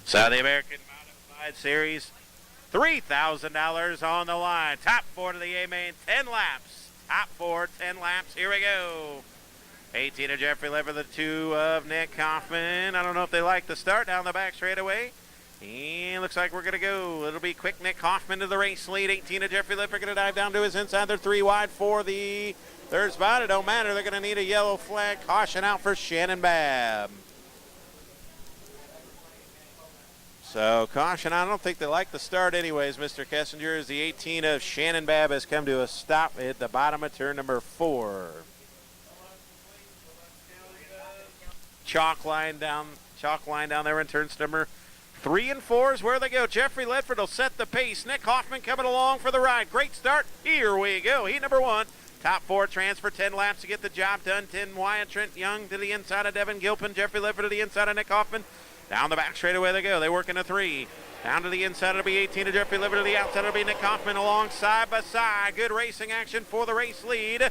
So the American Modified Series, $3,000 on the line. Top four to the A-main, 10 laps. Top four, 10 laps. Here we go. 18 of Jeffrey Ledford, the 2 of Nick Hoffman. I don't know if they like the start down the back straightaway. And looks like we're going to go. It'll be quick Nick Hoffman to the race lead. 18 of Jeffrey Ledford going to dive down to his inside. They're 3 wide for the third spot. It don't matter. They're going to need a yellow flag. Caution out for Shannon Babb. So caution, I don't think they like the start anyways, Mr. Kessinger, as the 18 of Shannon Babb has come to a stop at the bottom of turn number 4. Chalk line down there in turns number 3 and 4 is where they go. Jeffrey Ledford will set the pace. Nick Hoffman coming along for the ride. Great start. Here we go. Heat number 1. Top 4 transfer, 10 laps to get the job done. 10 Wyatt Trent Young to the inside of Devin Gilpin. Jeffrey Ledford to the inside of Nick Hoffman. Down the back straightaway they go. They work into 3. Down to the inside, it'll be 18 of Jeffrey Ledford. To the outside, it'll be Nick Hoffman along side by side. Good racing action for the race lead.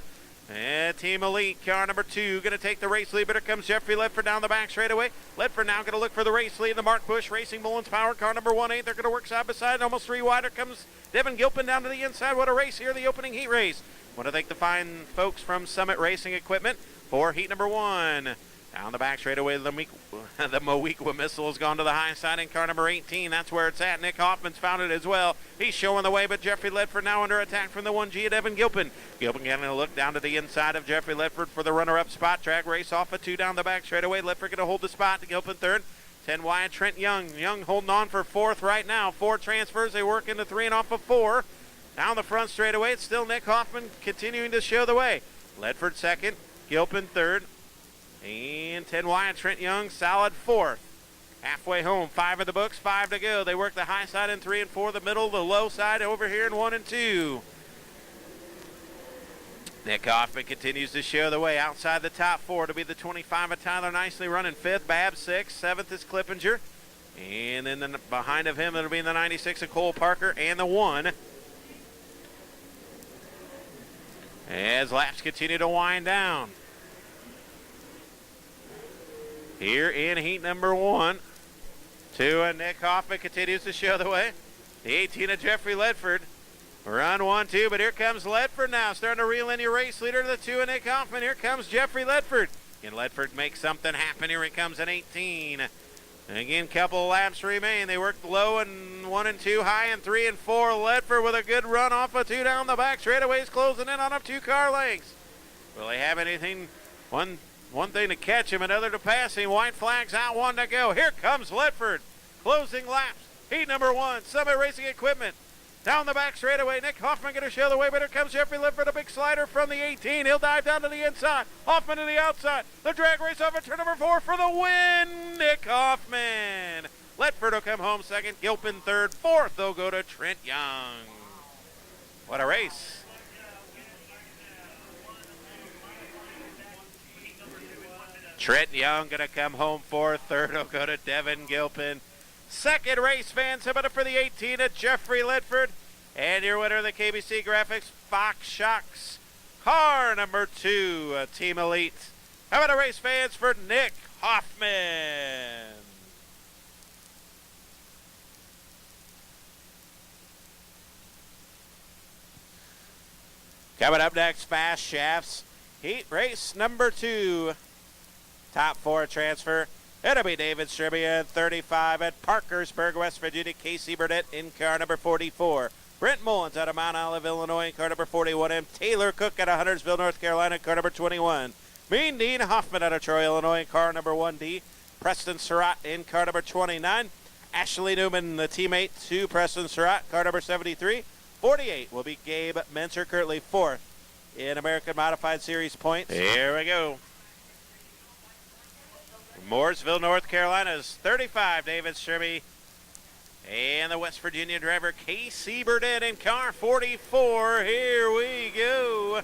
And Team Elite, car number 2, going to take the race lead, but here comes Jeffrey Ledford down the back straightaway. Ledford now going to look for the race lead. The Mark Bush Racing Mullins Power, car number 1-8. They're going to work side by side, almost 3 wide. Here comes Devin Gilpin down to the inside. What a race here, the opening heat race. Want to thank the fine folks from Summit Racing Equipment for heat number 1. Down the back straightaway, the Moequa Missile has gone to the high side in car number 18. That's where it's at. Nick Hoffman's found it as well. He's showing the way, but Jeffrey Ledford now under attack from the 1G of Devin Gilpin. Gilpin getting a look down to the inside of Jeffrey Ledford for the runner-up spot. Drag race off a 2 down the back straightaway. Ledford going to hold the spot to Gilpin 3rd. 10 Wyatt Trent Young. Young holding on for 4th right now. 4 transfers. They work into 3 and off of 4. Down the front straightaway, it's still Nick Hoffman continuing to show the way. Ledford 2nd. Gilpin 3rd. And 10 Wyatt Trent Young, solid 4th. Halfway home, 5 in the books, 5 to go. They work the high side in 3 and 4, the middle, the low side over here in 1 and 2. Nick Hoffman continues to show the way outside the top 4 to be the 25 of Tyler Nicely running 5th, Babb 6th, 7th is Clippinger. And then behind of him, it'll be the 96 of Cole Parker and the 1. As laps continue to wind down. Here in heat number 1, 2 and Nick Hoffman continues to show the way. The 18 of Jeffrey Ledford, run 1-2, but here comes Ledford now, starting to reel in your race leader to the 2 of Nick Hoffman. Here comes Jeffrey Ledford. Can Ledford make something happen? Here he comes in 18. And again, couple of laps remain. They work low in 1 and 2, high in 3 and 4. Ledford with a good run off a 2 down the back. Straightaways closing in on up 2 car lengths. Will they have anything? One thing to catch him, another to pass him. White flags out, 1 to go. Here comes Ledford. Closing laps. Heat number 1, Summit Racing Equipment. Down the back straightaway, Nick Hoffman going to show the way, but here comes Jeffrey Ledford, a big slider from the 18. He'll dive down to the inside. Hoffman to the outside. The drag race off at turn number 4 for the win. Nick Hoffman. Ledford will come home 2nd. Gilpin 3rd. 4th, they'll go to Trent Young. What a race. Trent Young going to come home 4th. 3rd will go to Devin Gilpin. 2nd race fans, how about it for the 18 of Jeffrey Ledford? And your winner of the KBC Graphics Fox Shocks car number 2, Team Elite. How about a race fans for Nick Hoffman? Coming up next, Fast Shafts Heat race number 2. Top 4 transfer. It'll be David Stribia, 35 at Parkersburg, West Virginia. Casey Burdett in car number 44. Brent Mullins out of Mount Olive, Illinois, in car number 41M. Taylor Cook out of Huntersville, North Carolina, car number 21. Mean Dean Hoffman out of Troy, Illinois, in car number 1D. Preston Surratt in car number 29. Ashley Newman, the teammate to Preston Surratt, car number 73. 48 will be Gabe Menser, currently 4th in American Modified Series points. Here we go. Mooresville, North Carolina's 35, David Stribby. And the West Virginia driver, Casey Burdett in car 44. Here we go.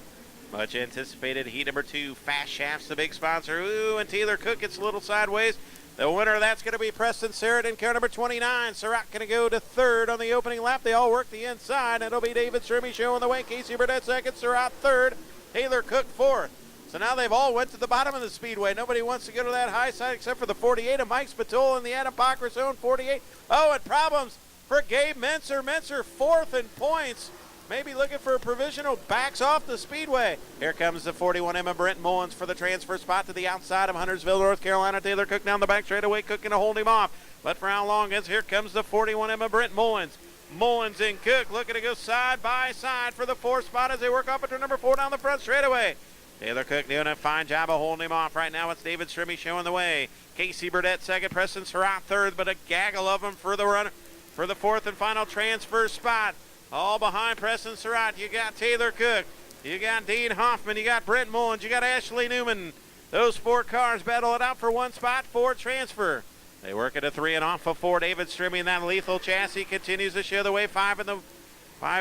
Much anticipated heat number 2, Fast Shafts, the big sponsor. Ooh, and Taylor Cook gets a little sideways. The winner of that's going to be Preston Surratt in car number 29. Surratt going to go to 3rd on the opening lap. They all work the inside. It'll be David Stribby showing the way. Casey Burdett 2nd, Surratt 3rd. Taylor Cook 4th. So now they've all went to the bottom of the speedway. Nobody wants to go to that high side except for the 48 of Mike Spatola in the Adam Bacher zone, 48. Oh, and problems for Gabe Menser. Menser fourth in points. Maybe looking for a provisional, backs off the speedway. Here comes the 41 Emma Brent Mullins for the transfer spot to the outside of Huntersville, North Carolina. Taylor Cook down the back straightaway. Cook gonna hold him off. But for how long? As here comes the 41 Emma Brent Mullins. Mullins and Cook looking to go side by side for the fourth spot as they work off into number 4 down the front straightaway. Taylor Cook doing a fine job of holding him off. Right now it's David Strimmy showing the way. Casey Burdett second, Preston Surratt third, but a gaggle of them for the run for the fourth and final transfer spot. All behind Preston Surratt, you got Taylor Cook, you got Dean Hoffman, you got Brent Mullins, you got Ashley Newman. Those 4 cars battle it out for one spot for transfer. They work at a 3 and off of 4. David Strimmy and that lethal chassis continues to show the way. 5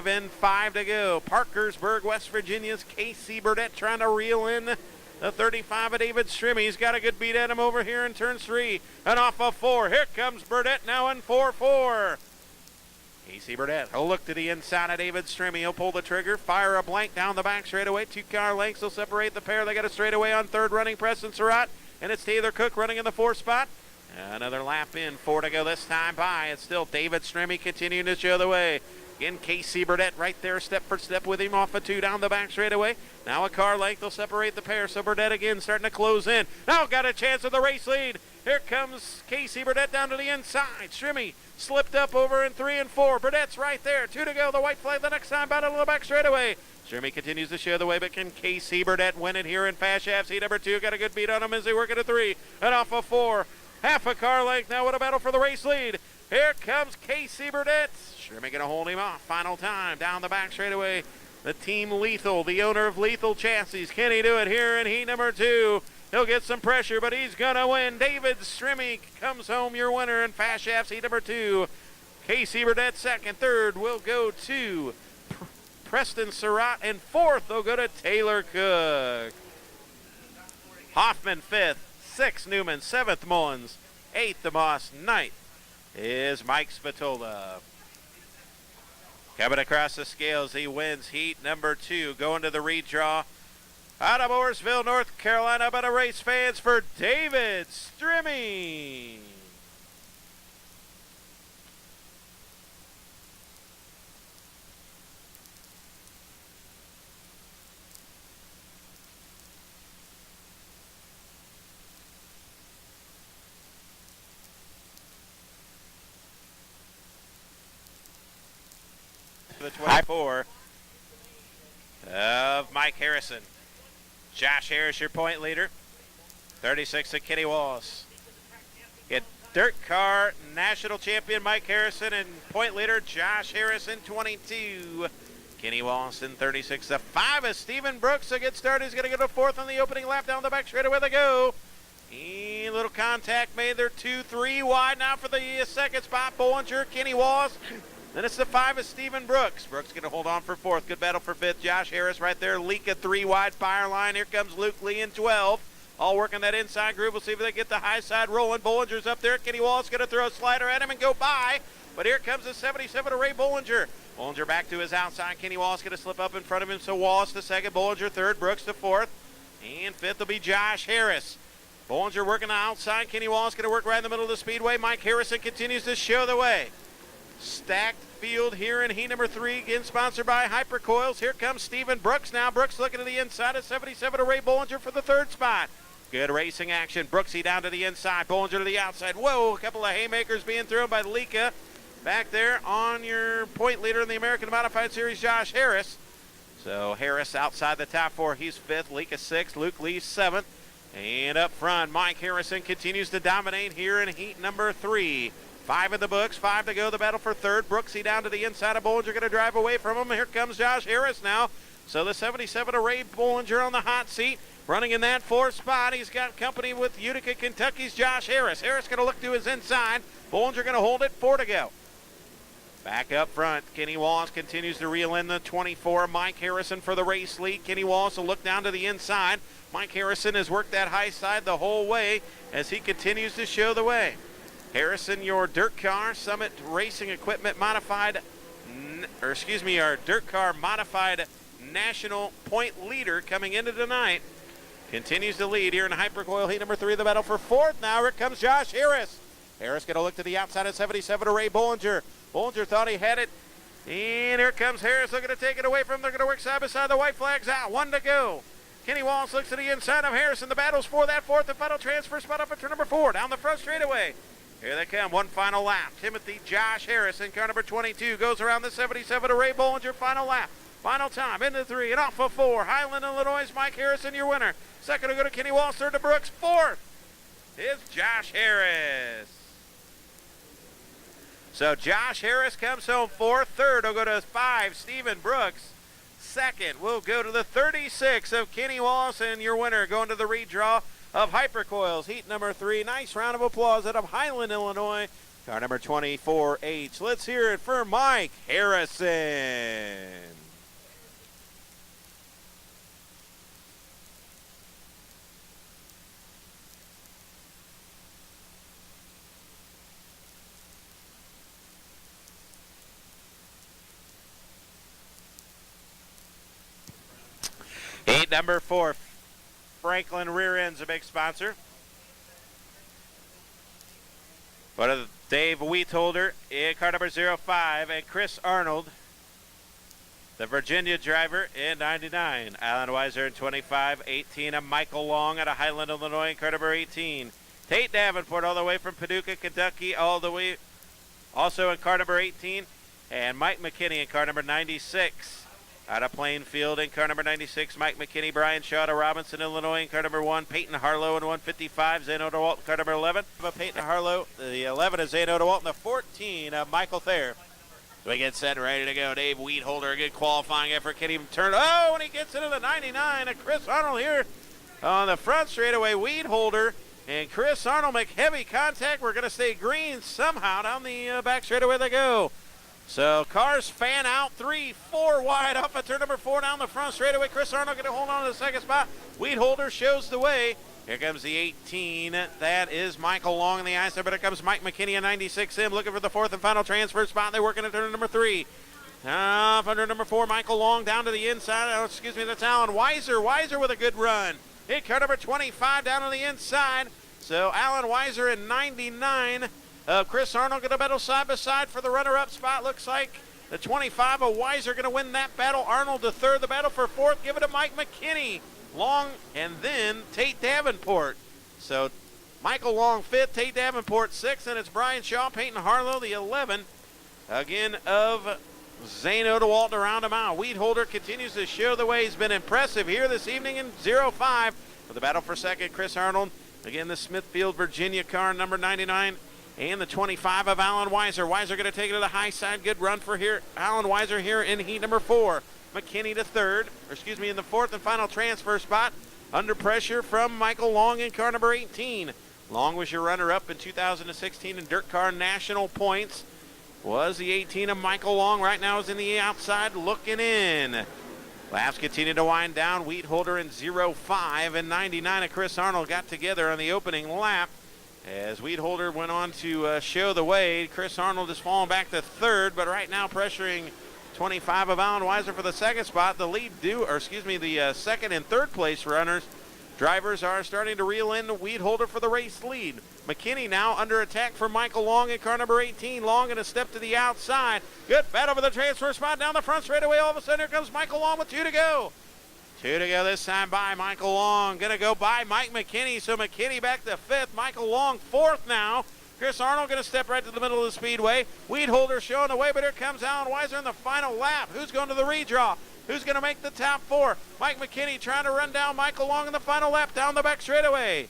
in, 5 to go. Parkersburg, West Virginia's Casey Burdett trying to reel in the 35 of David Strimmy. He's got a good beat at him over here in turn 3 and off of 4. Here comes Burdett now in 4-4. Casey Burdett, he'll look to the inside of David Strimmy. He'll pull the trigger, fire a blank down the back straightaway. 2 car lengths will separate the pair. They got a straightaway on third running Preston Surratt, and it's Taylor Cook running in the 4th spot. Another lap in, 4 to go this time by. It's still David Strimmy continuing to show the way. Again, Casey Burdett right there, step for step with him off of 2 down the back straightaway. Now a car length will separate the pair, so Burdett again starting to close in. Now got a chance of the race lead. Here comes Casey Burdett down to the inside. Strimmy slipped up over in 3 and 4. Burdett's right there, 2 to go. The white flag the next time, battle to the back straightaway. Strimmy continues to show the way, but can Casey Burdett win it here in Fast Shaft? Seat number 2 got a good beat on him as they work at a 3 and off of 4. Half a car length now with a battle for the race lead. Here comes Casey Burdett. Strimmy going to hold him off. Final time down the back straightaway. The Team Lethal, the owner of Lethal Chassis. Can he do it here in heat number 2? He'll get some pressure, but he's going to win. David Strimmy comes home your winner in Fast Shafts heat number 2. Casey Burdett second. Third will go to Preston Surratt, and 4th will go to Taylor Cook. Hoffman 5th. 6th Newman, 7th Mullins, 8th DeMoss, 9th is Mike Spatola. Coming across the scales, he wins heat number 2, going to the redraw. Out of Mooresville, North Carolina, by the race fans for David Strimmy. The 24 of Mike Harrison. Josh Harris, your point leader. 36 of Kenny Wallace. Get dirt car national champion Mike Harrison and point leader Josh Harrison, 22. Kenny Wallace in 36. The 5 is Stephen Brooks. A good start. He's going to go to 4th on the opening lap down the back straightaway they go. A little contact made. They're 2-3 wide now for the second spot. Bollinger, Kenny Wallace. Then it's the 5 of Stephen Brooks. Brooks going to hold on for 4th. Good battle for 5th. Josh Harris right there. Leaka 3 wide fire line. Here comes Luke Lee in 12. All working that inside groove. We'll see if they get the high side rolling. Bollinger's up there. Kenny Wallace going to throw a slider at him and go by. But here comes the 77 of Ray Bollinger. Bollinger back to his outside. Kenny Wallace going to slip up in front of him. So Wallace to 2nd. Bollinger 3rd. Brooks to 4th. And 5th will be Josh Harris. Bollinger working the outside. Kenny Wallace going to work right in the middle of the speedway. Mike Harrison continues to show the way. Stacked field here in heat number 3, again sponsored by Hypercoils. Here comes Stephen Brooks now. Brooks looking to the inside of 77 of Ray Bollinger for the 3rd spot. Good racing action. Brooksy down to the inside. Bollinger to the outside. Whoa, a couple of haymakers being thrown by Leaka. Back there on your point leader in the American Modified Series, Josh Harris. So Harris outside the top 4. He's 5th. Leaka 6th. Luke Lee 7th. And up front, Mike Harrison continues to dominate here in heat number 3. 5 in the books, 5 to go. The battle for 3rd. Brooksy down to the inside of Bollinger, going to drive away from him. Here comes Josh Harris now. So the 77 of Ray Bollinger on the hot seat, running in that 4th spot. He's got company with Utica, Kentucky's Josh Harris. Harris going to look to his inside. Bollinger going to hold it. 4 to go. Back up front, Kenny Wallace continues to reel in the 24. Mike Harrison for the race lead. Kenny Wallace will look down to the inside. Mike Harrison has worked that high side the whole way as he continues to show the way. Harrison, your dirt car Summit Racing Equipment modified, our dirt car modified national point leader coming into tonight. continues to lead here in Hypercoil heat number 3 of the battle for 4th. Now here comes Josh Harris. Harris going to look to the outside at 77 to Ray Bollinger. Bollinger thought he had it. And here comes Harris. They're going to take it away from him. They're going to work side by side. The white flag's out. 1 to go. Kenny Wallace looks to the inside of Harris, and the battle's for that 4th and final transfer spot up at turn number 4. Down the front straightaway. Here they come. One final lap. Timothy Josh Harris in car number 22 goes around the 77 to Ray Bollinger. Final lap. Final time into 3 and off of 4. Highland, Illinois, Mike Harrison, your winner. Second to go to Kenny Wallace. Third to Brooks. 4th is Josh Harris. So Josh Harris comes home 4th. Third will go to 5, Stephen Brooks. Second will go to the 36 of Kenny Wallace, and your winner going to the redraw of Hypercoils heat number 3. Nice round of applause out of Highland, Illinois. Car number 24H. Let's hear it for Mike Harrison. Heat number 4, Franklin Rear End's a big sponsor. But Dave Wheatholder in car number 05, and Chris Arnold, the Virginia driver, in 99. Alan Weiser in 25, 18, and Michael Long out of Highland, Illinois, in car number 18. Tate Davenport all the way from Paducah, Kentucky, all the way also in car number 18, and Mike McKinney in car number 96. Out of Plainfield in car number 96, Mike McKinney. Brian Shaw to Robinson, Illinois in car number 1. Peyton Harlow in 155. Zano DeWalt in car number 11. Peyton Harlow. The 11 is Zano DeWalt. And the 14, Michael Thayer. We get set and ready to go. Dave Wheatholder, a good qualifying effort. Can't even turn. Oh, and he gets into the 99. And Chris Arnold here on the front straightaway. Wheatholder and Chris Arnold make heavy contact. We're going to stay green somehow. Down the back straightaway they go. So cars fan out 3, 4 wide off at turn number 4 down the front straightaway. Chris Arnold going to hold on to the second spot. Wheatholder shows the way. Here comes the 18. That is Michael Long in the ice there, but here comes Mike McKinney in 96 sim looking for the 4th and final transfer spot. They're working at turn number 3. Up under number 4, Michael Long down to the inside. Oh, excuse me, that's Alan Weiser. Weiser with a good run. Hit car number 25 down on the inside. So Alan Weiser in 99. Chris Arnold going to battle side by side for the runner-up spot. Looks like the 25 of Weiser going to win that battle. Arnold to third. The battle for 4th. Give it to Mike McKinney. Long and then Tate Davenport. So Michael Long 5th, Tate Davenport 6th, and it's Brian Shaw, Peyton Harlow, the 11. Again of Zano DeWalt to round him out. Wheatholder continues to show the way. He's been impressive here this evening in 05. For the battle for 2nd, Chris Arnold. Again, the Smithfield, Virginia car, number 99. And the 25 of Alan Weiser. Weiser going to take it to the high side. Good run for here. Alan Weiser here in heat number 4. McKinney to third, in the 4th and final transfer spot. Under pressure from Michael Long in car number 18. Long was your runner-up in 2016 in Dirt Car National Points. Was the 18 of Michael Long. Right now is in the outside looking in. Laps continue to wind down. Wheatholder in 05 and 99 of Chris Arnold got together on the opening lap. As Wheatholder went on to show the way, Chris Arnold is falling back to 3rd, but right now pressuring 25 of Alan Weiser for the 2nd spot. The the 2nd and 3rd place runners, drivers are starting to reel in Wheatholder for the race lead. McKinney now under attack from Michael Long in car number 18. Long going to step to the outside. Good battle for the transfer spot down the front straightaway. All of a sudden, here comes Michael Long with 2 to go. 2 to go this time by Michael Long. Going to go by Mike McKinney. So McKinney back to 5th. Michael Long 4th now. Chris Arnold going to step right to the middle of the speedway. Wheatholder showing the way, but here comes Alan Weiser in the final lap. Who's going to the redraw? Who's going to make the top 4? Mike McKinney trying to run down Michael Long in the final lap down the back straightaway.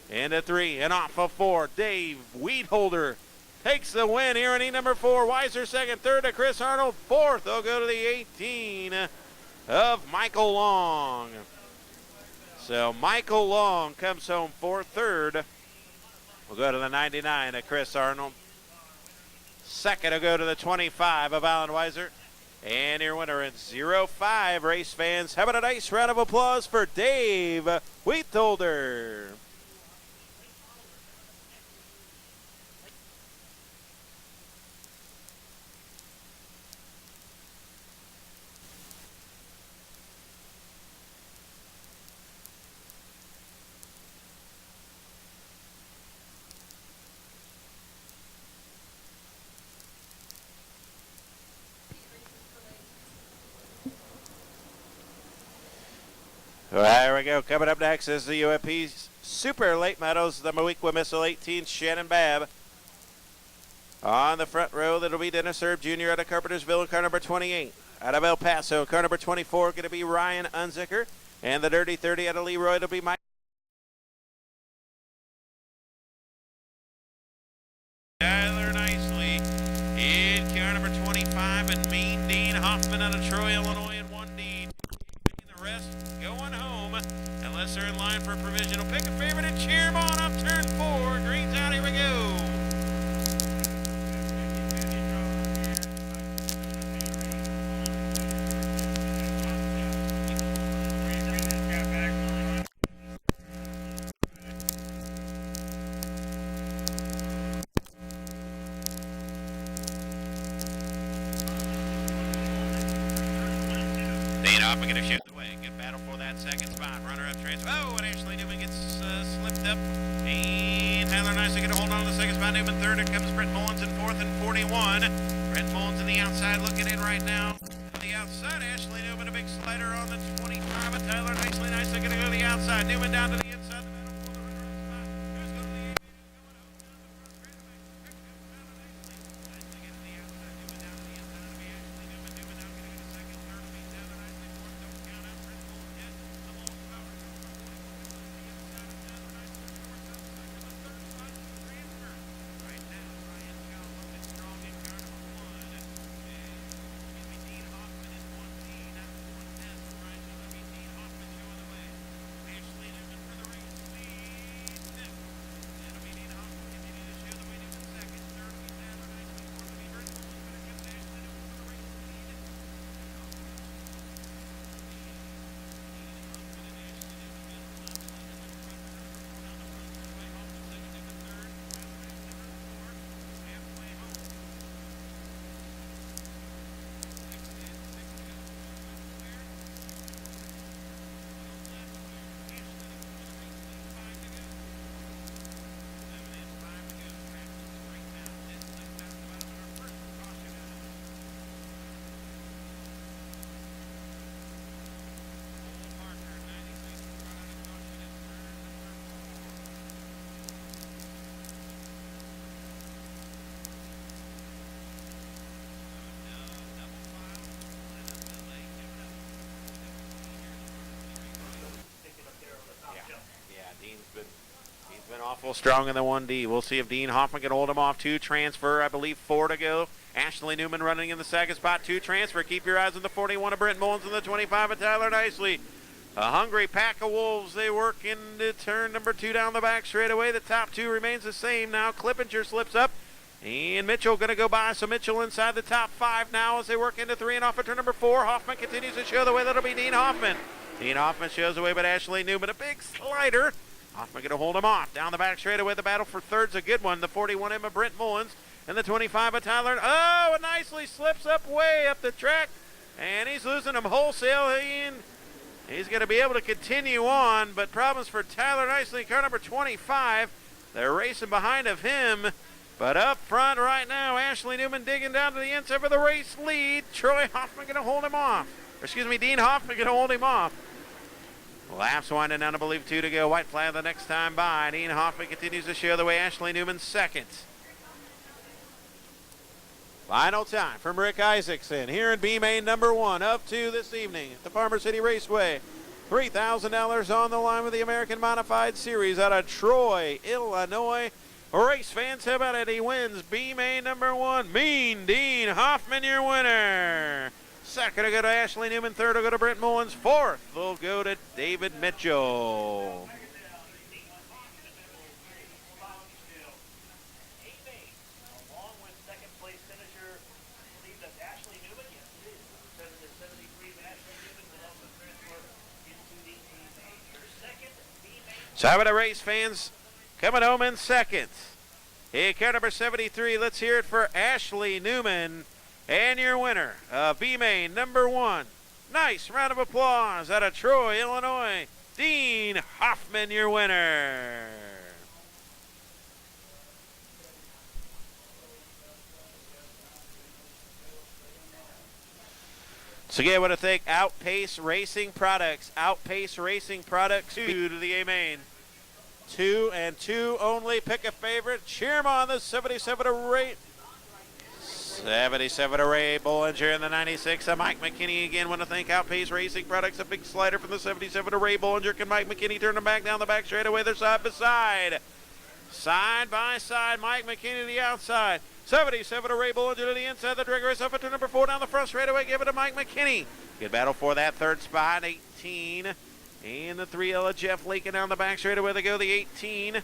Into 3 and off of 4. Dave Wheatholder takes the win here in heat number 4. Weiser 2nd, 3rd to Chris Arnold. 4th, they'll go to the 18 of Michael Long. So Michael Long comes home 4th. 3rd will go to the 99 of Chris Arnold. 2nd will go to the 25 of Alan Weiser. And your winner in 05, race fans. How about a nice round of applause for Dave Wheatholder. There we go. Coming up next is the UFP Super Late Models, the Moequa Missile 18, Shannon Babb. On the front row, that'll be Dennis Herb Jr. out of Carpentersville, car number 28. Out of El Paso, car number 24, going to be Ryan Unzicker. And the Dirty 30 out of Leroy, it'll be Mike. Tyler Nicely in car number 25, and Mean Dean Hoffman out of Troy, Illinois, in 1D. The rest going home, unless they're in line for a provisional. Pick a favorite and cheer 'em on up turn 4. Green's out, here we go. Dean Hoffman going to shoot the way. Good battle for that second spot. Runner-up transfer. Oh, and Ashley Newman gets slipped up. And Tyler Nicely going to hold on to the second spot. Newman third. Here comes Brent Mullins in fourth and 41. Brent Mullins on the outside looking in right now. On the outside, Ashley Newman a big slider on the 25. And Tyler Nicely going to go to the outside. Newman down to the inside. The battle for the runner-up spot. Who's going to the 8? He's been awful strong in the 1D. We'll see if Dean Hoffman can hold him off. 2 transfer, I believe 4 to go. Ashley Newman running in the second spot. 2 transfer. Keep your eyes on the 41 of Brent Mullins and the 25 of Tyler Nicely. A hungry pack of wolves. They work into turn number 2 down the back straight away. The top 2 remains the same now. Clippinger slips up. And Mitchell going to go by. So Mitchell inside the top 5 now as they work into 3 and off at turn number 4. Hoffman continues to show the way. That'll be Dean Hoffman. Dean Hoffman shows the way, but Ashley Newman, a big slider. Hoffman going to hold him off. Down the back straight away. The battle for third's a good one. The 41 of Brent Mullins and the 25 of Tyler. Oh, and Nicely slips up way up the track. And he's losing him wholesale. He's going to be able to continue on, but problems for Tyler Nicely, car number 25. They're racing behind of him. But up front right now, Ashley Newman digging down to the inside for the race lead. Troy Hoffman going to hold him off. Or excuse me, Dean Hoffman going to hold him off. Laps winding down, I believe 2 to go. White flag the next time by. Dean Hoffman continues to show the way. Ashley Newman second. Final time from Rick Isaacson here in B-Main number 1 up to this evening at the Farmer City Raceway. $3,000 on the line with the American Modified Series out of Troy, Illinois. Race fans, how about it? He wins B-Main number 1. Mean Dean Hoffman, your winner. Second will go to Ashley Newman. Third will go to Brent Mullins. Fourth will go to David Mitchell. So how about the race fans coming home in second? Hey, car number 73. Let's hear it for Ashley Newman. And your winner of B-Main number 1. Nice round of applause out of Troy, Illinois. Dean Hoffman, your winner. So again, I want to thank Outpace Racing Products. Outpace Racing Products, 2 to the A-Main. 2 and 2 only. Pick a favorite. Cheer 'em on the 77 Array. 77 Array Bollinger in the 96. Mike McKinney again. Want to thank Outpace Racing Products. A big slider from the 77 Array Bollinger. Can Mike McKinney turn them back down the back straightaway? They're side by side. Side by side. Mike McKinney to the outside. 77 Array Bollinger to the inside. The drag race up to number 4 down the front straightaway. Give it to Mike McKinney. Good battle for that third spot. 18. And the 3L of Jeff Leakin down the back straightaway. They go the 18.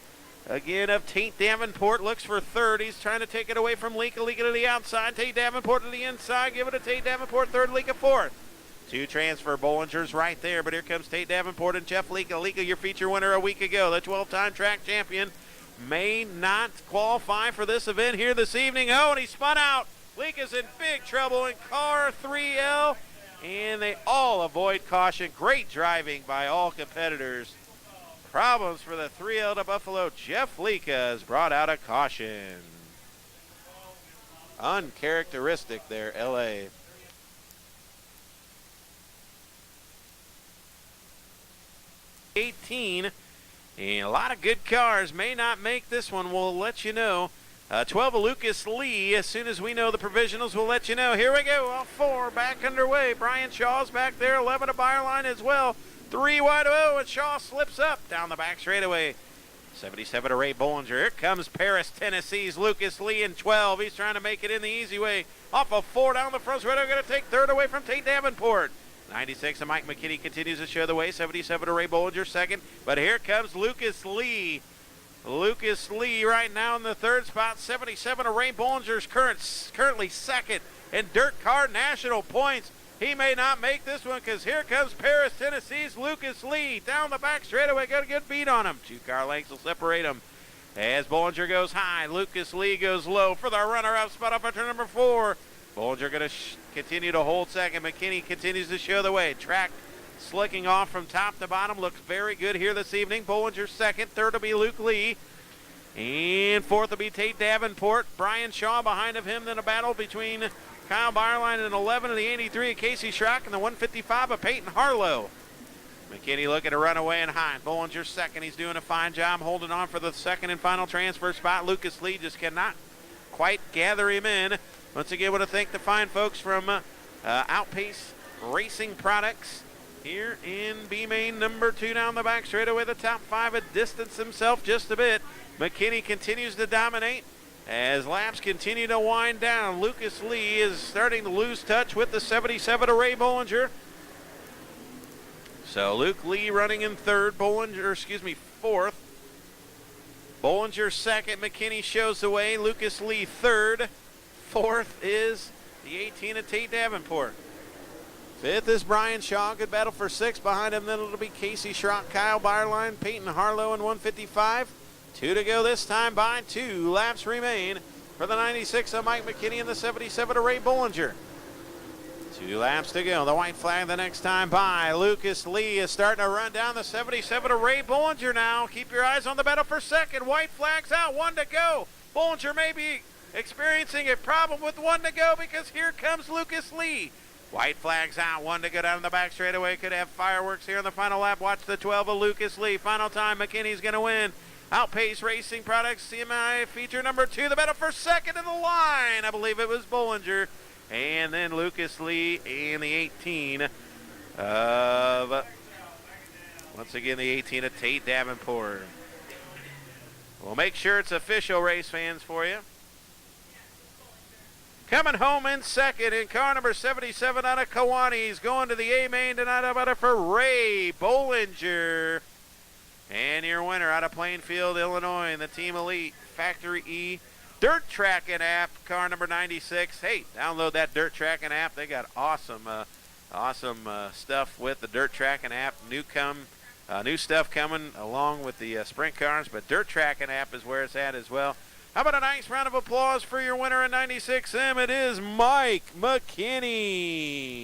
Again of Tate Davenport. Looks for third. He's trying to take it away from Leaka. Leaka to the outside. Tate Davenport to the inside. Give it to Tate Davenport. Third. Leaka fourth. 2 transfer Bollingers right there. But here comes Tate Davenport and Jeff Leaka. Leaka, your feature winner a week ago. The 12-time track champion may not qualify for this event here this evening. Oh, and he spun out. Leaka's in big trouble in car 3L. And they all avoid caution. Great driving by all competitors. Problems for the 3L to Buffalo. Jeff Leaka has brought out a caution. Uncharacteristic there, LA. '18, and a lot of good cars may not make this one. We'll let you know. 12 of Lucas Lee. As soon as we know the provisionals, we'll let you know. Here we go. All 4 back underway. Brian Shaw's back there. 11 of Byerline as well. 3 wide and Shaw slips up down the back straightaway. 77 Array Bollinger. Here comes Paris, Tennessee's Lucas Lee in 12. He's trying to make it in the easy way. Off of 4 down the front. They're going to take third away from Tate Davenport. 96 and Mike McKinney continues to show the way. 77 Array Bollinger second. But here comes Lucas Lee. Lucas Lee right now in the third spot. 77 Array Bollinger's currently second in Dirt Car National points. He may not make this one because here comes Paris, Tennessee's Lucas Lee. Down the back straightaway, got a good beat on him. 2 car lengths will separate him. As Bollinger goes high, Lucas Lee goes low for the runner-up spot up at turn number 4. Bollinger going to continue to hold second. McKinney continues to show the way. Track slicking off from top to bottom. Looks very good here this evening. Bollinger second. Third will be Luke Lee. And fourth will be Tate Davenport. Brian Shaw behind of him. Then a battle between Kyle Byerline and 11 of the 83 of Casey Schrock and the 155 of Peyton Harlow. McKinney looking to run away and high. Bollinger second. He's doing a fine job holding on for the second and final transfer spot. Lucas Lee just cannot quite gather him in. Once again, I want to thank the fine folks from Outpace Racing Products here in B-Main number 2 down the back straightaway. The top 5 had distanced himself just a bit. McKinney continues to dominate. As laps continue to wind down, Lucas Lee is starting to lose touch with the 77 Array Bollinger. So Luke Lee running in third, fourth. Bollinger second, McKinney shows the way. Lucas Lee third. Fourth is the 18 of Tate Davenport. Fifth is Brian Shaw. Good battle for 6. Behind him, then it'll be Casey Schrock, Kyle Byerline, Peyton Harlow in 155. 2 to go this time by 2 laps remain for the 96 of Mike McKinney and the 77 of Ray Bollinger. 2 laps to go. The white flag the next time by. Lucas Lee is starting to run down the 77 of Ray Bollinger now. Keep your eyes on the battle for second. White flag's out. 1 to go. Bollinger may be experiencing a problem with 1 to go because here comes Lucas Lee. White flag's out. 1 to go down the back straightaway. Could have fireworks here in the final lap. Watch the 12 of Lucas Lee. Final time. McKinney's going to win. Outpace Racing Products, CMI feature number 2. The battle for second in the line. I believe it was Bollinger. And then Lucas Lee and the 18 of, once again, the 18 of Tate Davenport. We'll make sure it's official, race fans, for you. Coming home in second in car number 77 out of Kewanee. He's going to the A-Main tonight. How about it for Ray Bollinger? And your winner out of Plainfield, Illinois, in the Team Elite Factory E Dirt Tracking app, car number 96. Hey, download that Dirt Tracking app. They got awesome stuff with the Dirt Tracking app. New stuff coming along with the sprint cars, but Dirt Tracking app is where it's at as well. How about a nice round of applause for your winner in 96M? It is Mike McKinney.